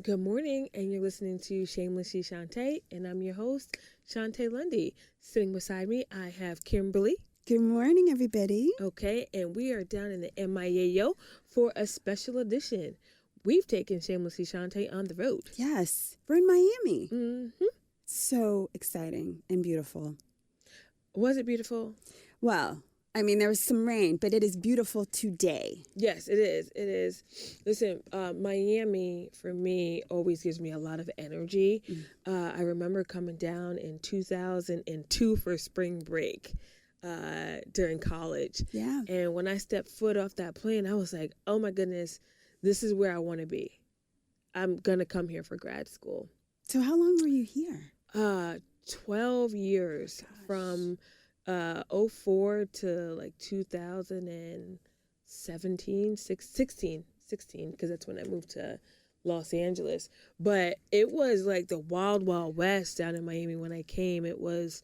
Good morning, and you're listening to Shamelessly Shontay, and I'm your host, Shontay Lundy. Sitting beside me, I have Kimberly. Good morning, everybody. Okay, and we are down in the MIAO for a special edition. We've taken Shamelessly Shontay on the road. Yes, we're in Miami. Mm-hmm. So exciting and beautiful. Was it beautiful? Well, I mean, there was some rain, but it is beautiful today. Yes, it is. It is. Listen, Miami, for me, always gives me a lot of energy. I remember coming down in 2002 for spring break during college. Yeah. And when I stepped foot off that plane, I was like, oh my goodness, this is where I want to be. I'm going to come here for grad school. So how long were you here? 12 years from 04 to like 2017, 16, because that's when I moved to Los Angeles. But it was like the wild, wild west down in Miami when I came. It was,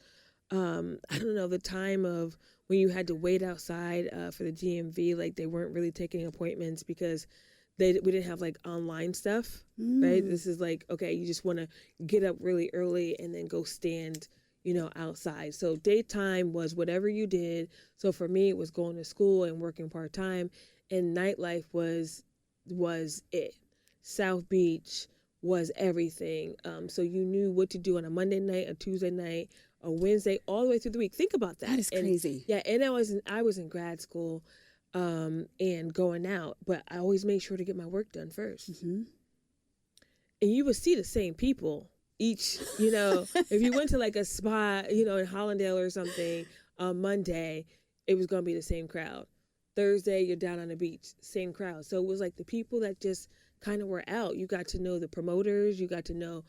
I don't know, the time of when you had to wait outside for the DMV, like they weren't really taking appointments because we didn't have like online stuff, right? This is like, okay, you just want to get up really early and then go stand, outside. So daytime was whatever you did. So for me, it was going to school and working part-time, and nightlife was it. South Beach was everything. So you knew what to do on a Monday night, a Tuesday night, a Wednesday, all the way through the week. Think about that. That is crazy. Yeah, and I was in grad school and going out, but I always made sure to get my work done first. Mm-hmm. And you would see the same people each, if you went to like a spa, in Hollandale or something on Monday, it was going to be the same crowd. Thursday, you're down on the beach, same crowd. So it was like the people that just kind of were out. You got to know the promoters, you got to know,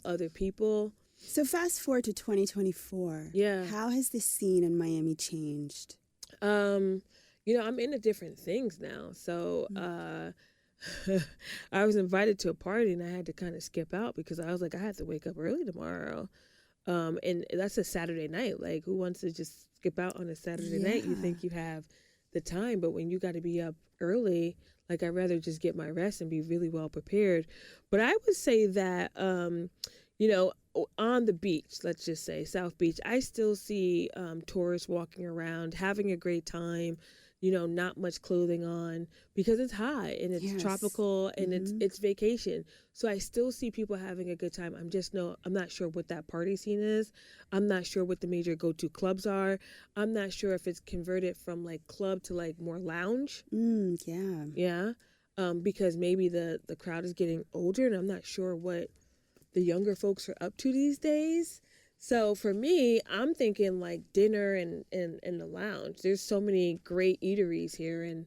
other people. So fast forward to 2024. Yeah. How has the scene in Miami changed? I'm into different things now. So, I was invited to a party and I had to kind of skip out because I was like, I have to wake up early tomorrow. And that's a Saturday night. Like, who wants to just skip out on a Saturday night? You think you have the time, but when you got to be up early, like, I'd rather just get my rest and be really well prepared. But I would say that, on the beach, let's just say South Beach, I still see tourists walking around, having a great time, not much clothing on because it's hot and it's tropical and it's vacation. So I still see people having a good time. I'm not sure what that party scene is. I'm not sure what the major go-to clubs are. I'm not sure if it's converted from like club to like more lounge. Yeah. Because maybe the crowd is getting older and I'm not sure what the younger folks are up to these days. So for me, I'm thinking like dinner and the lounge. There's so many great eateries here in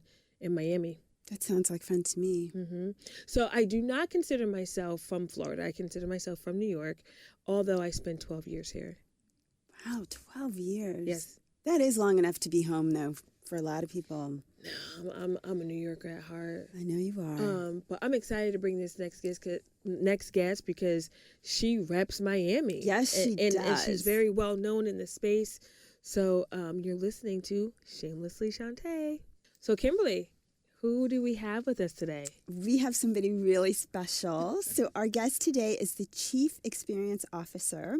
Miami. That sounds like fun to me. Mm-hmm. So I do not consider myself from Florida. I consider myself from New York, although I spent 12 years here. Wow, 12 years. Yes. That is long enough to be home, though, for a lot of people. I'm a New Yorker at heart. I know you are. But I'm excited to bring this next guest because she reps Miami. Yes, she does. And she's very well known in the space. So you're listening to Shamelessly Shontay. So Kimberly, who do we have with us today? We have somebody really special. So our guest today is the Chief Experience Officer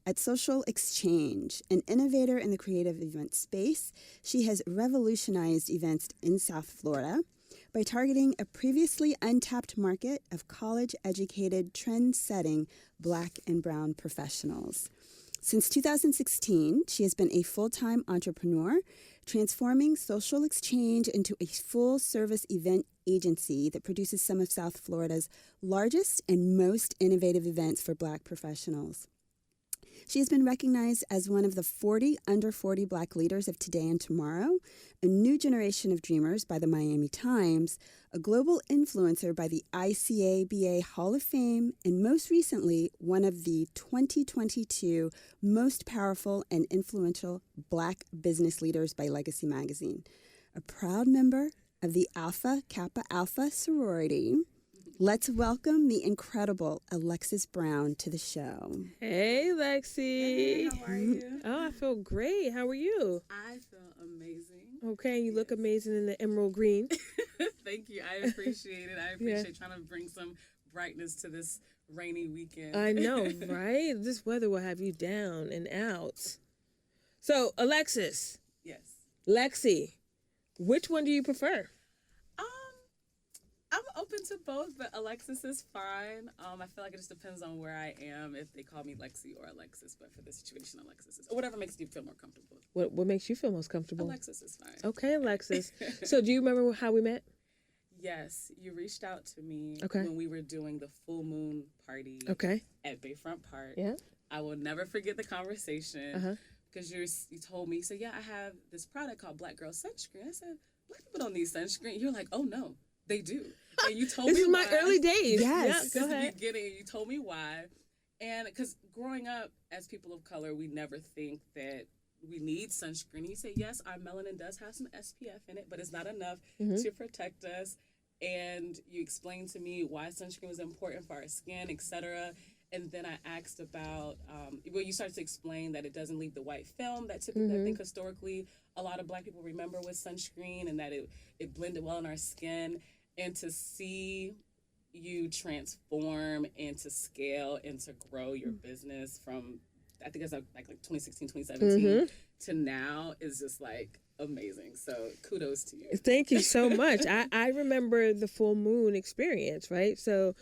at SocialxChange, an innovator in the creative event space. She has revolutionized events in South Florida by targeting a previously untapped market of college-educated, trend-setting Black and Brown professionals. Since 2016, she has been a full-time entrepreneur, transforming SocialxChange into a full-service event agency that produces some of South Florida's largest and most innovative events for Black professionals. She has been recognized as one of the 40 under 40 Black leaders of today and tomorrow, a new generation of dreamers by the Miami Times, a global influencer by the ICABA Hall of Fame, and most recently, one of the 2022 most powerful and influential Black business leaders by Legacy magazine. A proud member of the Alpha Kappa Alpha sorority. Let's welcome the incredible Alexis Brown to the show. Hey, Lexy. Hey, how are you? Oh, I feel great. How are you? I feel amazing. Okay, you look amazing in the emerald green. Thank you. I appreciate it. I appreciate trying to bring some brightness to this rainy weekend. I know, right? This weather will have you down and out. So, Alexis, Yes. Lexy, which one do you prefer? I'm open to both, but Alexis is fine. I feel like it just depends on where I am, if they call me Lexy or Alexis. But for this situation, Alexis is, or whatever makes you feel more comfortable. What makes you feel most comfortable? Alexis is fine. Okay, Alexis. So, do you remember how we met? Yes, you reached out to me Okay. when we were doing the full moon party Okay. at Bayfront Park. Yeah. I will never forget the conversation because you told me, so yeah, I have this product called Black Girl Sunscreen. I said, Black people don't need sunscreen. You're like, oh no, they do. And you told me This is my why. early days. Yes. Yeah, go Since ahead. the beginning, you told me why. And because growing up as people of color, we never think that we need sunscreen. You say, yes, our melanin does have some SPF in it, but it's not enough to protect us. And you explained to me why sunscreen was important for our skin, etc. And then I asked about, you started to explain that it doesn't leave the white film that typically I think historically a lot of Black people remember with sunscreen, and that it blended well in our skin. And to see you transform and to scale and to grow your business from, I think it's like 2016, 2017 to now is just like amazing. So kudos to you. Thank you so much. I remember the full moon experience, right? So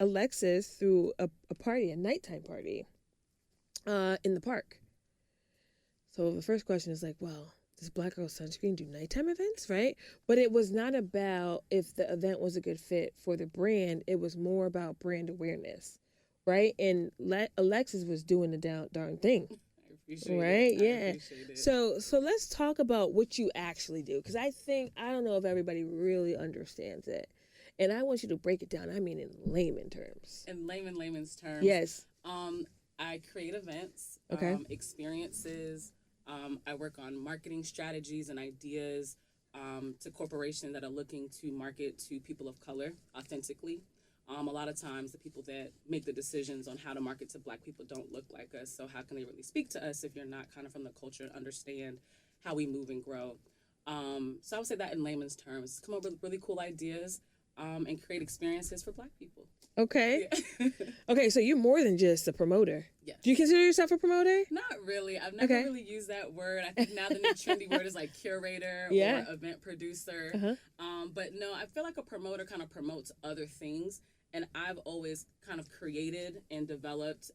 Alexis threw a party, a nighttime party, in the park. So the first question is like, well, does Black Girl Sunscreen do nighttime events, right? But it was not about if the event was a good fit for the brand. It was more about brand awareness, right? And Alexis was doing the darn thing. Right? Yeah. So let's talk about what you actually do, because I don't know if everybody really understands it, and I want you to break it down. I mean, in layman terms. In layman's terms. Yes. I create events, Okay. Experiences. I work on marketing strategies and ideas to corporations that are looking to market to people of color authentically. A lot of times the people that make the decisions on how to market to Black people don't look like us. So how can they really speak to us if you're not kind of from the culture and understand how we move and grow? So I would say that in layman's terms, come up with really cool ideas and create experiences for Black people. Okay. Yeah. Okay, so you're more than just a promoter. Yes. Do you consider yourself a promoter? Not really. I've never really used that word. I think now the new trendy word is like curator Yeah. or event producer. But no, I feel like a promoter kind of promotes other things. And I've always kind of created and developed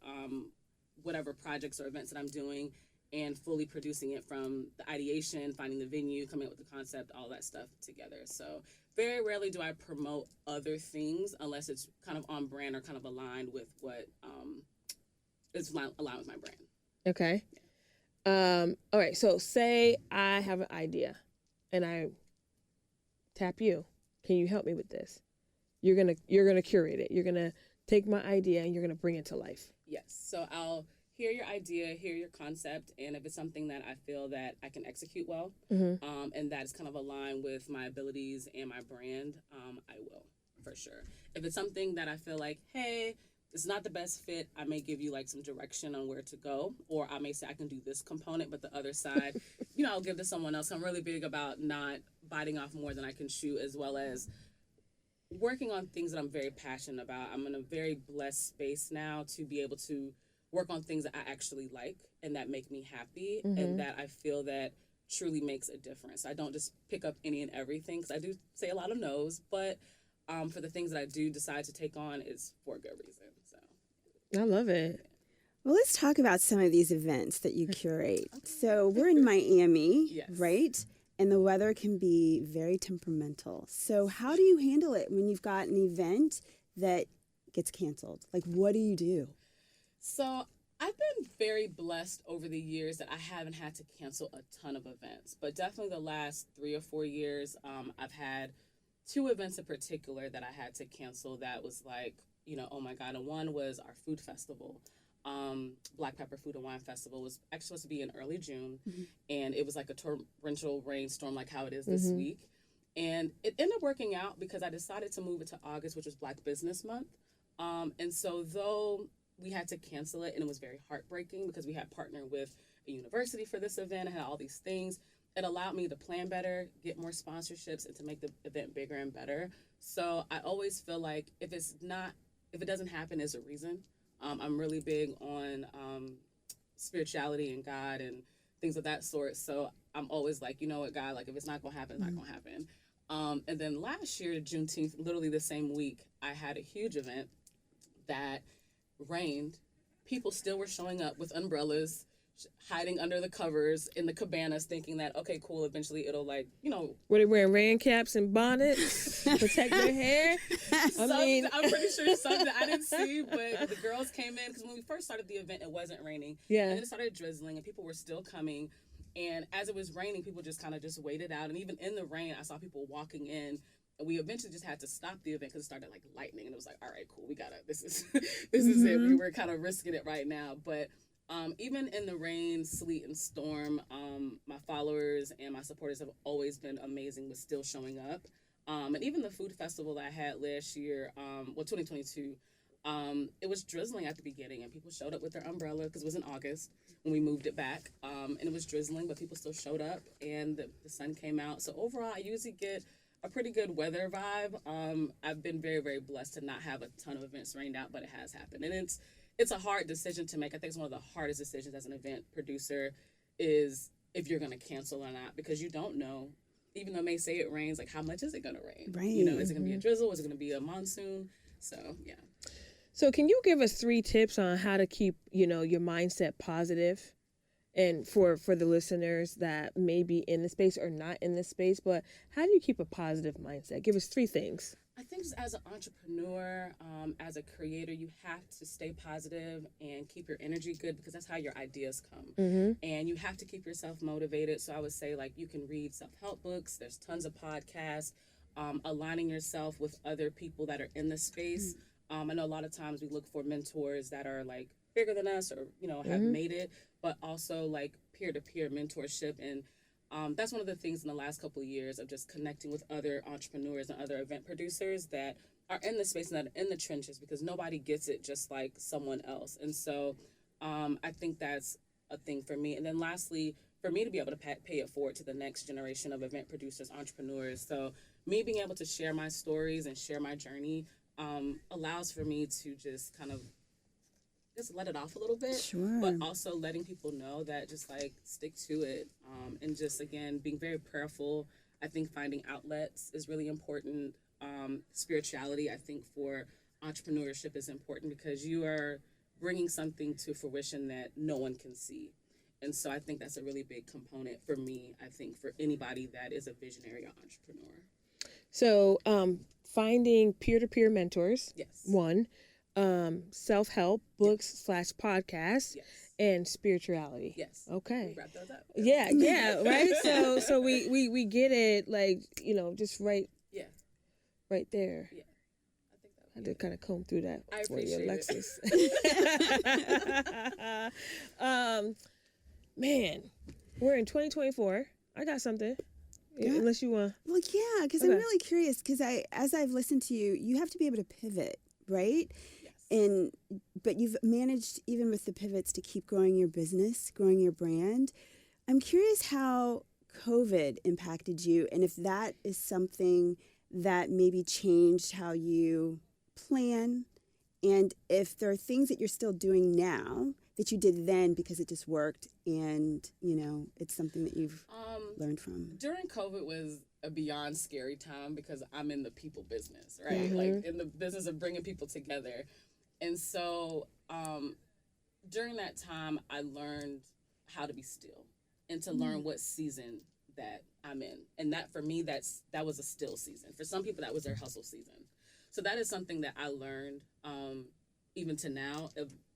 whatever projects or events that I'm doing and fully producing it from the ideation, finding the venue, coming up with the concept, all that stuff together. So very rarely do I promote other things unless it's kind of on brand or kind of aligned with what is aligned with my brand. Okay. All right, so say I have an idea and I tap you. Can you help me with this? You're gonna curate it. You're gonna take my idea and you're gonna bring it to life. Yes. So I'll hear your idea, hear your concept, and if it's something that I feel that I can execute well, and that is kind of aligned with my abilities and my brand, I will, for sure. If it's something that I feel like, hey, it's not the best fit, I may give you like some direction on where to go, or I may say I can do this component, but the other side, I'll give to someone else. I'm really big about not biting off more than I can chew, as well as working on things that I'm very passionate about. I'm in a very blessed space now to be able to work on things that I actually like and that make me happy and that I feel that truly makes a difference. I don't just pick up any and everything, because I do say a lot of no's, but for the things that I do decide to take on, it's for a good reason. So I love it. Well, let's talk about some of these events that you curate. So we're in Miami, Yes. right? And the weather can be very temperamental. So how do you handle it when you've got an event that gets canceled? Like, what do you do? So I've been very blessed over the years that I haven't had to cancel a ton of events, but definitely the last 3 or 4 years, I've had 2 events in particular that I had to cancel that was like, oh my God. And one was our food festival. Black Pepper Food and Wine Festival was actually supposed to be in early June, and it was like a torrential rainstorm like how it is this week. And it ended up working out because I decided to move it to August, which was Black Business Month. And so though we had to cancel it, and it was very heartbreaking because we had partnered with a university for this event and had all these things, it allowed me to plan better, get more sponsorships, and to make the event bigger and better. So I always feel like if it doesn't happen, there's a reason. I'm really big on spirituality and God and things of that sort. So I'm always like, you know what, God, like if it's not gonna happen, it's not gonna happen. And then last year, Juneteenth, literally the same week, I had a huge event that rained. People still were showing up with umbrellas, hiding under the covers in the cabanas, thinking that, okay, cool, eventually it'll Were they wearing rain caps and bonnets, protect their hair? I'm pretty sure something I didn't see, but the girls came in, because when we first started the event, it wasn't raining. Yeah. And then it started drizzling, and people were still coming. And as it was raining, people just kind of just waited out. And even in the rain, I saw people walking in. And we eventually just had to stop the event because it started like lightning. And it was like, all right, cool, this is it. We were kind of risking it right now. But even in the rain, sleet, and storm, my followers and my supporters have always been amazing with still showing up. And even the food festival that I had last year, 2022, it was drizzling at the beginning, and people showed up with their umbrella because it was in August when we moved it back. And it was drizzling, but people still showed up, and the sun came out. So overall, I usually get a pretty good weather vibe. I've been very, very blessed to not have a ton of events rained out, but it has happened. And it's a hard decision to make. I think it's one of the hardest decisions as an event producer is if you're going to cancel or not, because you don't know, even though it may say it rains, like how much is it going to rain? Right. You know, is it going to be a drizzle? Is it going to be a monsoon? So, yeah. So can you give us 3 tips on how to keep, your mindset positive? And for the listeners that may be in the space or not in this space, but how do you keep a positive mindset? Give us 3 things. I think just as an entrepreneur, as a creator, you have to stay positive and keep your energy good, because that's how your ideas come. Mm-hmm. And you have to keep yourself motivated. So I would say, like, you can read self-help books. There's tons of podcasts. Aligning yourself with other people that are in the space. I know a lot of times we look for mentors that are like bigger than us or, have made it, but also like peer-to-peer mentorship. And that's one of the things in the last couple of years of just connecting with other entrepreneurs and other event producers that are in the space and that are in the trenches, because nobody gets it just like someone else. And so I think that's a thing for me. And then lastly, for me to be able to pay it forward to the next generation of event producers, entrepreneurs. So me being able to share my stories and share my journey allows for me to just kind of just let it off a little bit, Sure. but also letting people know that just like stick to it, and just again being very prayerful. I think finding outlets is really important. Spirituality, I think, for entrepreneurship is important because you are bringing something to fruition that no one can see. And so I think that's a really big component for me, I think, for anybody that is a visionary or entrepreneur. So finding peer-to-peer mentors, Yes. 1, self-help books / podcasts, Yes. and spirituality. Yes. Okay. Wrap those up. Yeah, right? So we get it, like, just right Yeah. right there. Yeah. I think that I had to kind of comb through that I for you, appreciate Alexis. Man, we're in 2024. I got something. Yeah. Unless you want. Well, yeah, because Okay. I'm really curious, because as I've listened to you, you have to be able to pivot, right? Yes. But you've managed, even with the pivots, to keep growing your business, growing your brand. I'm curious how COVID impacted you, and if that is something that maybe changed how you plan, and if there are things that you're still doing now that you did then because it just worked, and it's something that you've learned from. During COVID was a beyond scary time because I'm in the people business, right? Mm-hmm. Like in the business of bringing people together. And so during that time, I learned how to be still and to learn what season that I'm in. And that, for me, that was a still season. For some people, that was their hustle season. So that is something that I learned even to now.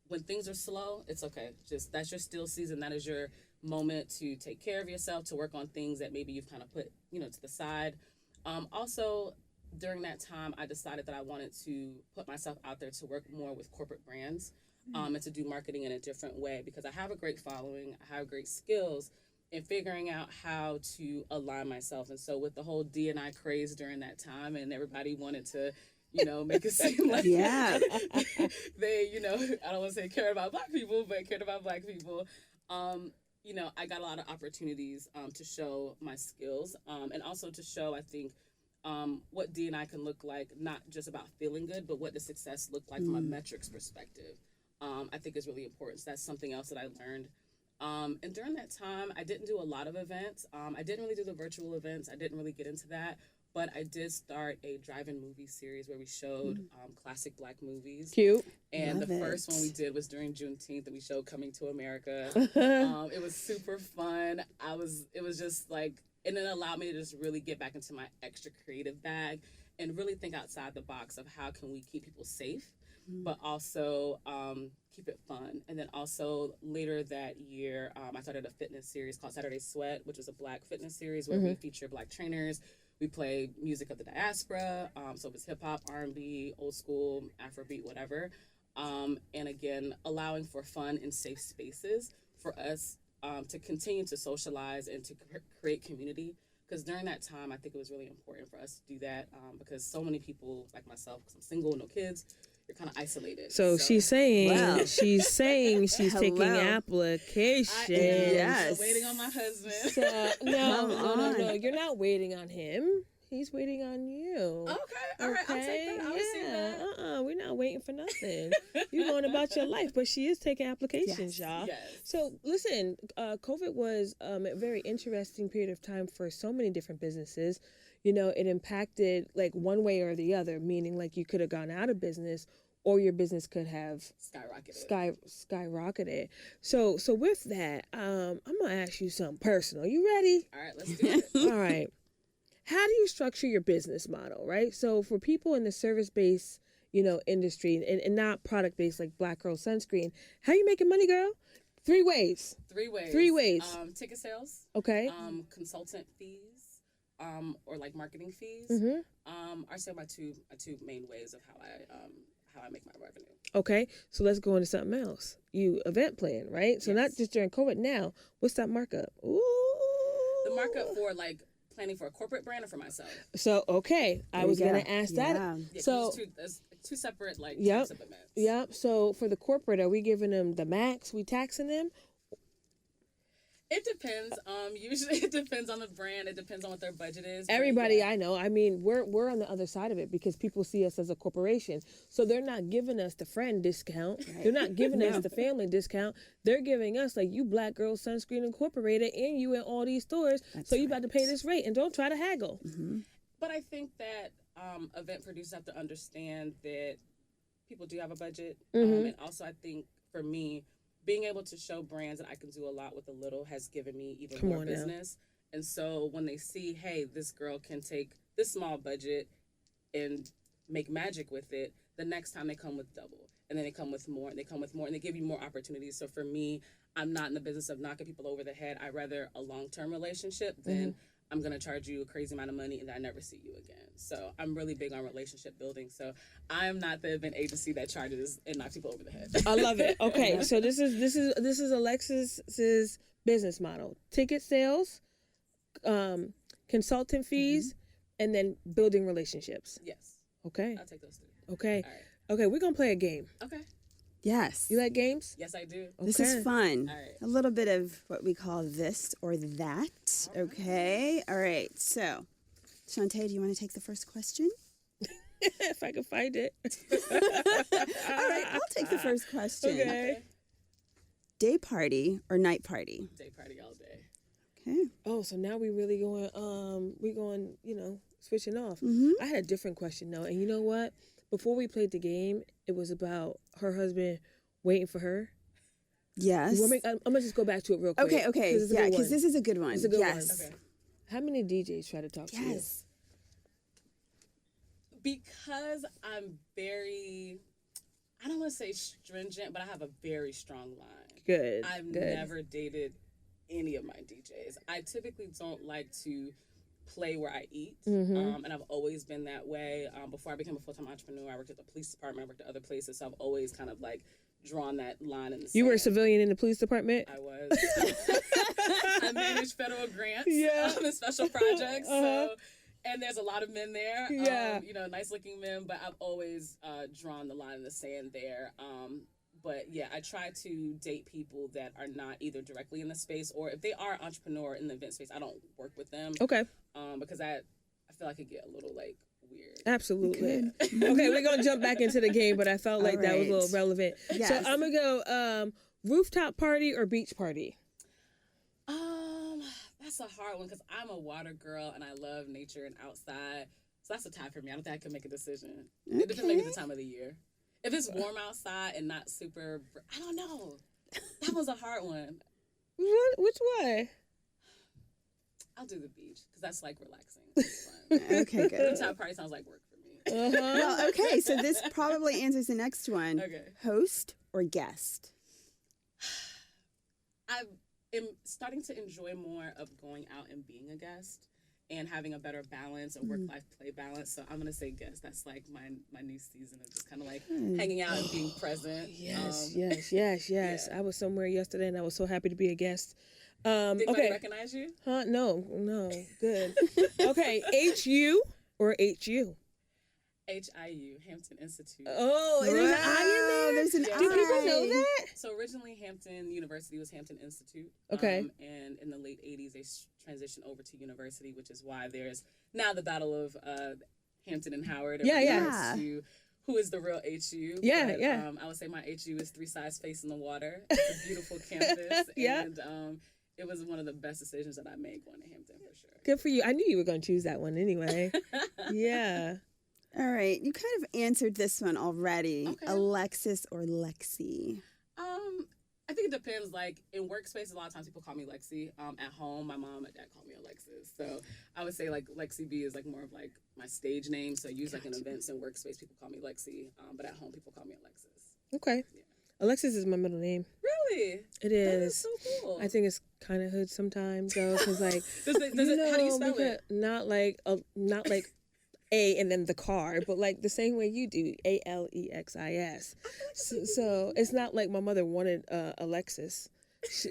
When things are slow, it's okay. That's your still season. That is your moment to take care of yourself, to work on things that maybe you've kind of put, to the side. Also, during that time, I decided that I wanted to put myself out there to work more with corporate brands, and to do marketing in a different way, because I have a great following, I have great skills in figuring out how to align myself. And so with the whole D&I craze during that time, and everybody wanted to, make it seem like Yeah. they, I don't want to say cared about Black people, but cared about Black people. I got a lot of opportunities to show my skills, and also to show, I think, what D&I can look like, not just about feeling good, but what the success looked like from a metrics perspective. I think is really important. So that's something else that I learned. And during that time, I didn't do a lot of events. I didn't really do the virtual events. I didn't really get into that. But I did start a drive-in movie series where we showed classic Black movies. Cute. And Love the it. first one we did was during Juneteenth, and we showed Coming to America. It was super fun. It was just like, and it allowed me to just really get back into my extra creative bag and really think outside the box of how can we keep people safe, but also keep it fun. And then also later that year, I started a fitness series called Saturday Sweat, which was a Black fitness series where we feature Black trainers. We play music of the diaspora, so it was hip hop, R&B, old school, Afrobeat, whatever. And again, allowing for fun and safe spaces for us to continue to socialize and to create community. Because during that time, I think it was really important for us to do that because so many people, like myself, because I'm single, no kids, you're kind of isolated. So she's saying Wow. she's taking Hello. application. I am Yes. still waiting on my husband. So, no, on. You're not waiting on him. He's waiting on you. Okay, all right, I'll take that. I'll receive that. We're not waiting for nothing. You're going about your life, but she is taking applications, y'all. Yes. So listen, COVID was a very interesting period of time for so many different businesses. It impacted like one way or the other, meaning like you could have gone out of business or your business could have skyrocketed. So with that, I'm gonna ask you something personal. You ready? All right, let's do it. All right. How do you structure your business model, right? So for people in the service-based, industry and not product-based like Black Girl Sunscreen, how you making money, girl? 3 ways. 3 ways. 3 ways. Ticket sales. Okay. Consultant fees. Or like marketing fees. Are still my two main ways of how I make my revenue. Okay. So let's go into something else. You event plan, right? So not just during COVID. Now, what's that markup? Ooh. The markup for like planning for a corporate brand or for myself. So okay, I was gonna ask that. Yeah, So there's two separate like Yep. types of events. Yep. So for the corporate, are we giving them the max? We taxing them? It depends. Usually it depends on the brand. It depends on what their budget is. but Everybody yeah. I know, I mean, we're on the other side of it because people see us as a corporation. So they're not giving us the friend discount. They're not giving us the family discount. They're giving us like, you Black Girl Sunscreen Incorporated and you in all these stores. So you about to pay this rate and don't try to haggle. But I think that event producers have to understand that people do have a budget. And also I think for me, being able to show brands that I can do a lot with a little has given me even more business. And so when they see, hey, this girl can take this small budget and make magic with it, the next time they come with double. And then they come with more, and they come with more, and they give you more opportunities. So for me, I'm not in the business of knocking people over the head. I'd rather a long-term relationship than I'm going to charge you a crazy amount of money and I never see you again. So I'm really big on relationship building. So I'm not the event agency that charges and knocks people over the head. I love it. Okay, so this is Alexis's business model: ticket sales, consultant fees, and then building relationships. Yes. Okay. I'll take those 3. Okay. All right. Okay, we're gonna play a game. Okay. Yes. You like games? Yes, I do. This Okay. is fun. All right. A little bit of what we call this or that. Okay. All right. So, Shontay, do you want to take the first question? If I can find it. All right. I'll take the first question. Okay. Day party or night party? Day party all day. Okay. Oh, so now we really going, switching off. I had a different question though, and you know what? Before we played the game, it was about her husband waiting for her. Yes. I'm gonna just go back to it real quick. Okay. Yeah, because this is a good one. It's a good yes. one. Okay. How many DJs try to talk to you? Yes. Because I'm very, I don't want to say stringent, but I have a very strong line. Good. I've good. never dated any of my DJs. I typically don't like to play where I eat, and I've always been that way. Before I became a full-time entrepreneur, I worked at the police department, I worked at other places, so I've always kind of like drawn that line in the sand. You were a civilian in the police department? I was. I managed federal grants and special projects, so, and there's a lot of men there, nice-looking men, but I've always drawn the line in the sand there. But yeah, I try to date people that are not either directly in the space, or if they are entrepreneur in the event space, I don't work with them. Okay. Because I feel like it get a little like weird. Absolutely. Okay, we're gonna jump back into the game, but I felt like that was a little relevant. Yes. So I'm gonna go rooftop party or beach party. That's a hard one because I'm a water girl and I love nature and outside. So that's a tie for me. I don't think I can make a decision. It depends maybe the time of the year. If it's warm outside and not super, I don't know. That was a hard one. Which one? I'll do the beach because that's like relaxing. It's fun. Okay, good. Rooftop party sounds like work for me. Well, okay, so this probably answers the next one. Okay. Host or guest? I am starting to enjoy more of going out and being a guest and having a better balance, a work-life play balance. So I'm going to say guest. That's like my new season of just kind of like hanging out and being present. Yes. Yeah. I was somewhere yesterday and I was so happy to be a guest. Did anybody Okay. recognize you? Huh? No. Good. Okay. HU or HU? HIU, Hampton Institute. Oh, and there's an I in there? There's an Yeah. Do people I. know that? So originally Hampton University was Hampton Institute. Okay. And in the late 80s, they transitioned over to university, which is why there's now the battle of Hampton and Howard. Yeah. Yeah. To who is the real HU. Yeah, But, yeah. I would say my HU is 3 sides facing the water. It's a beautiful campus. Yeah. And it was one of the best decisions that I made going to Hampton for sure. Good for you. I knew you were going to choose that one anyway. Yeah. All right, you kind of answered this one already. Okay. Alexis or Lexy? I think it depends. Like in workspace, a lot of times people call me Lexy. At home, my mom and dad call me Alexis. So I would say like Lexy B is like more of like my stage name. So I use like in events and workspace, people call me Lexy. But at home, people call me Alexis. Okay. Yeah. Alexis is my middle name. Really? It That is. is so cool. I think it's kind of hood sometimes though, because like Does it, how do you spell because it? not like A and then the car, but like the same way you do, Alexis. So it's not like my mother wanted Alexis, so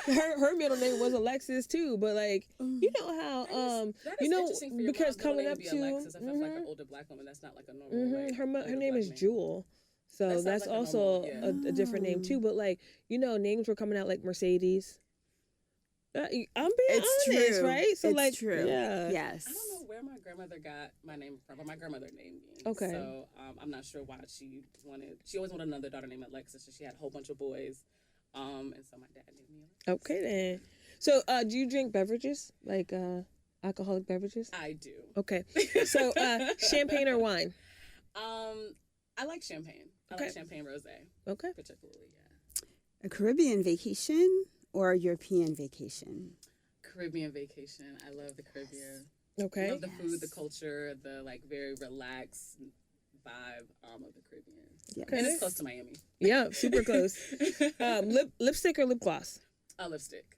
her middle name was Alexis too. But like you know how That is you know interesting for your because mom's middle coming name up be to Alexis, I feel like an older black woman. That's not like a normal way. her older name black is name. Jewel. So That sounds that's like a also normal, a different name too. But like names were coming out like Mercedes. I'm being It's honest, true. right? So it's like, true. yeah. Yes. I don't know where my grandmother got my name from, but my grandmother named me. Okay. So I'm not sure why she always wanted another daughter named Alexis, so she had a whole bunch of boys. And so my dad named me Alexis. Okay then. So do you drink beverages like alcoholic beverages? I do. Okay. So champagne or wine? I like champagne. I Okay. like champagne rosé, Okay. particularly. Yeah. A Caribbean vacation or a European vacation? Caribbean vacation. I love the Caribbean. Okay. Love the food, the culture, the like very relaxed vibe of the Caribbean. Yes. And it's close to Miami. Yeah, super close. Lipstick or lip gloss? A lipstick.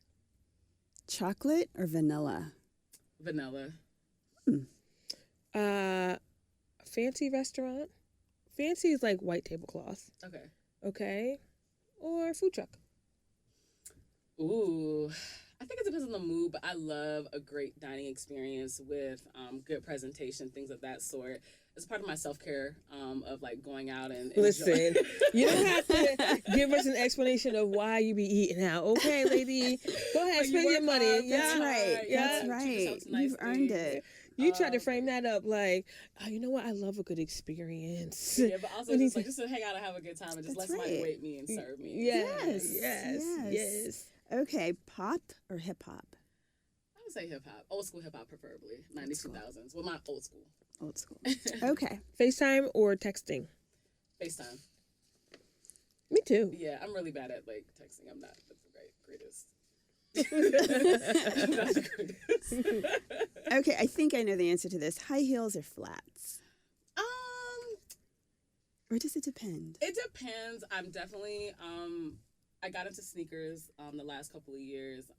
Chocolate or vanilla? Vanilla. Fancy restaurant. Fancy is like white tablecloth. Okay. Okay. Or food truck. Ooh, I think it depends on the mood, but I love a great dining experience with good presentation, things of that sort. It's part of my self-care of like going out and Listen, you don't have to give us an explanation of why you be eating out. Okay, lady, go ahead, spend your money. Hard, Yeah, That's right. Yeah. That's Treat right. yourself to nice You've earned things. it. You tried to frame that up like, oh, you know what? I love a good experience. Yeah, but also just to hang out and have a good time and just That's let somebody right. wait me and serve me. Yes. Okay, pop or hip hop? I would say hip hop, old school hip hop, preferably 90s, 2000s. Well, not old school. Old school. Okay. FaceTime or texting? FaceTime. Me too. Yeah, I'm really bad at like texting. I'm not the greatest. I'm not the greatest. Okay, I think I know the answer to this. High heels or flats? Or does it depend? It depends. I'm definitely I got into sneakers the last couple of years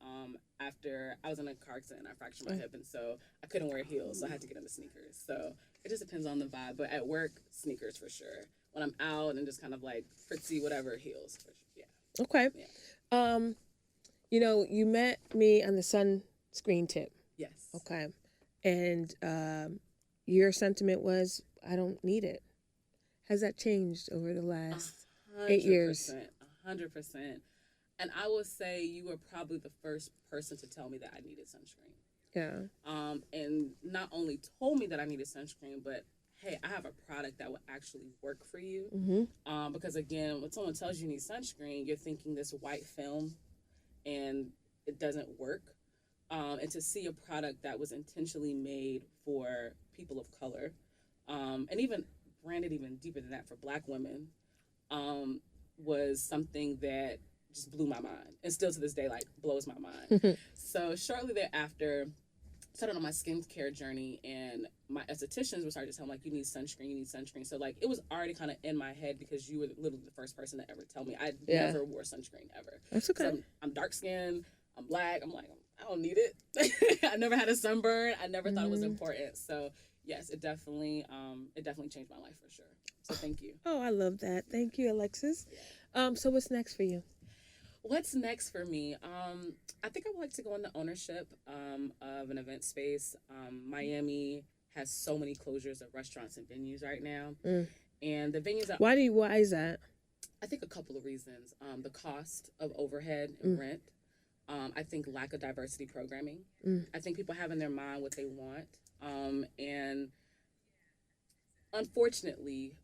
after I was in a car accident and I fractured my hip, and so I couldn't wear heels, so I had to get into sneakers. So it just depends on the vibe. But at work, sneakers for sure. When I'm out and just kind of like fritzy, whatever, heels for sure. Yeah. Okay. Yeah. You met me on the sunscreen tip. Yes. Okay. And your sentiment was, I don't need it. has that changed over the last 100%, 8 years? 100%. And I would say you were probably the first person to tell me that I needed sunscreen. Yeah. And not only told me that I needed sunscreen, but hey, I have a product that will actually work for you. Mm-hmm. Because again, when someone tells you need sunscreen, you're thinking this white film, and it doesn't work. And to see a product that was intentionally made for people of color, and even branded even deeper than that for Black women, was something that just blew my mind, and still to this day, like, blows my mind. So shortly thereafter, started on my skincare journey, and my estheticians were starting to tell me, like, you need sunscreen. So, like, it was already kind of in my head because you were literally the first person to ever tell me. I never wore sunscreen ever. That's okay. So I'm dark skinned, I'm Black, I'm like, I don't need it. I never had a sunburn. I never thought it was important. So yes, it definitely changed my life for sure. So thank you. Oh, I love that. Thank you, Alexis. So what's next for you? What's next for me? I think I would like to go into ownership of an event space. Miami has so many closures of restaurants and venues right now. And the venues that... Why is that? I think a couple of reasons. The cost of overhead and rent. I think lack of diversity programming. I think people have in their mind what they want. And unfortunately,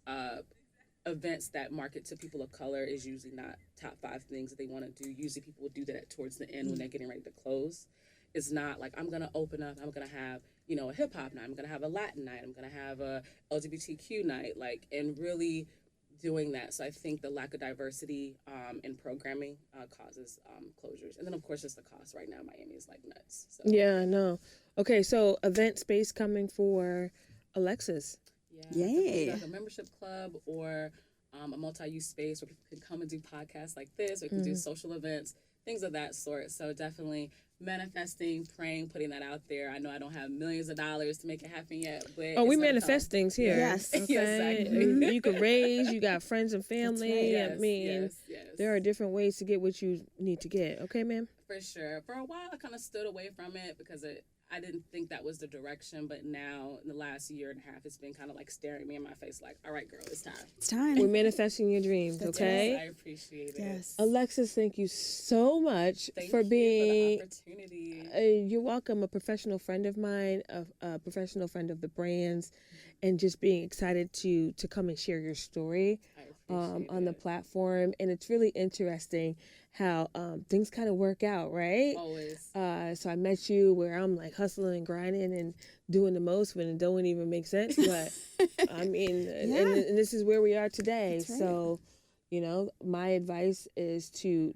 events that market to people of color is usually not top 5 things that they want to do. Usually people will do that towards the end when they're getting ready to close. It's not like, I'm going to open up, I'm going to have, a hip hop night, I'm going to have a Latin night, I'm going to have a LGBTQ night, like, and really doing that. So I think the lack of diversity in programming causes closures. And then, of course, just the cost. Right now, Miami is like nuts. So. Yeah, I know. Okay, so event space coming for Alexis. Yeah. Yay. Like a membership club or a multi-use space where people can come and do podcasts like this, or can do social events, things of that sort. So definitely manifesting, praying, putting that out there. I know I don't have millions of dollars to make it happen yet, but we manifest things here. Yes. Okay. Exactly. You can raise. You got friends and family. Yes, I mean, yes. there are different ways to get what you need to get. Okay, ma'am. For sure. For a while, I kind of stood away from it because I didn't think that was the direction. But now, in the last year and a half, it's been kind of like staring me in my face like, all right, girl, it's time. It's time. We're manifesting your dreams, That's okay? Yes, I appreciate it. Yes. Alexis, thank you so much Thank for you being... for the opportunity. You're welcome. A professional friend of mine, a professional friend of the brands, and just being excited to come and share your story on the platform. And it's really interesting how things kind of work out, right? Always. So I met you where I'm like hustling and grinding and doing the most when it don't even make sense. But I mean, and this is where we are today. That's right. So, my advice is to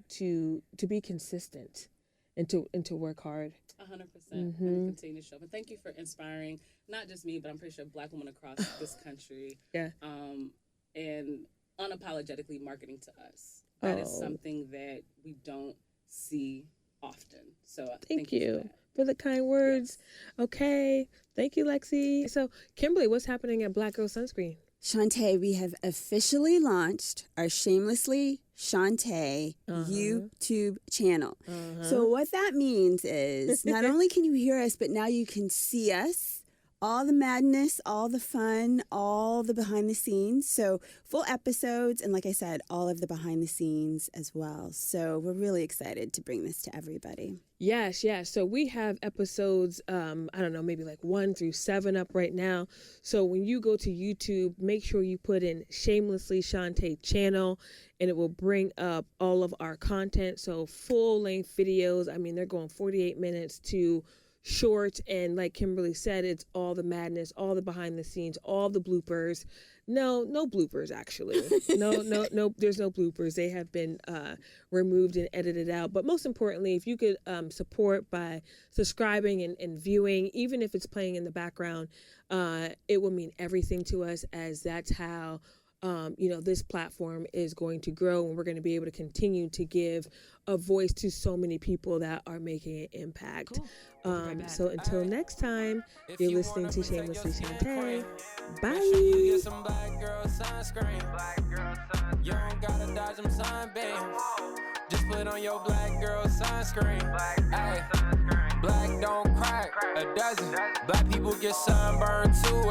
be consistent and to work hard. 100%. And continue to show up. And thank you for inspiring not just me, but I'm pretty sure Black women across this country. Yeah. And unapologetically marketing to us. That is something that we don't see often. So thank you for the kind words. Yes. Okay. Thank you, Lexy. So, Kimberly, what's happening at Black Girl Sunscreen? Shontay, we have officially launched our Shamelessly Shontay YouTube channel. So what that means is not only can you hear us, but now you can see us, all the madness, all the fun, all the behind the scenes. So full episodes, and like I said, all of the behind the scenes as well. So we're really excited to bring this to everybody. Yes. So we have episodes, maybe like 1 through 7 up right now. So when you go to YouTube, make sure you put in Shamelessly Shontay channel, and it will bring up all of our content. So full length videos. I mean, they're going 48 minutes to short, and like Kimberly said, it's all the madness, all the behind the scenes, all the bloopers. No bloopers, actually. No, there's no bloopers. They have been removed and edited out. But most importantly, if you could support by subscribing and viewing, even if it's playing in the background, it will mean everything to us, as that's how this platform is going to grow, and we're going to be able to continue to give a voice to so many people that are making an impact. Cool. So until next time, you're listening to Shamelessly Shontay. Bye. You get some black girl sunscreen. You don't gotta dodge them sunbeams. Just put on your black girl sunscreen. Ay, black don't crack a dozen. Black people get sunburned too.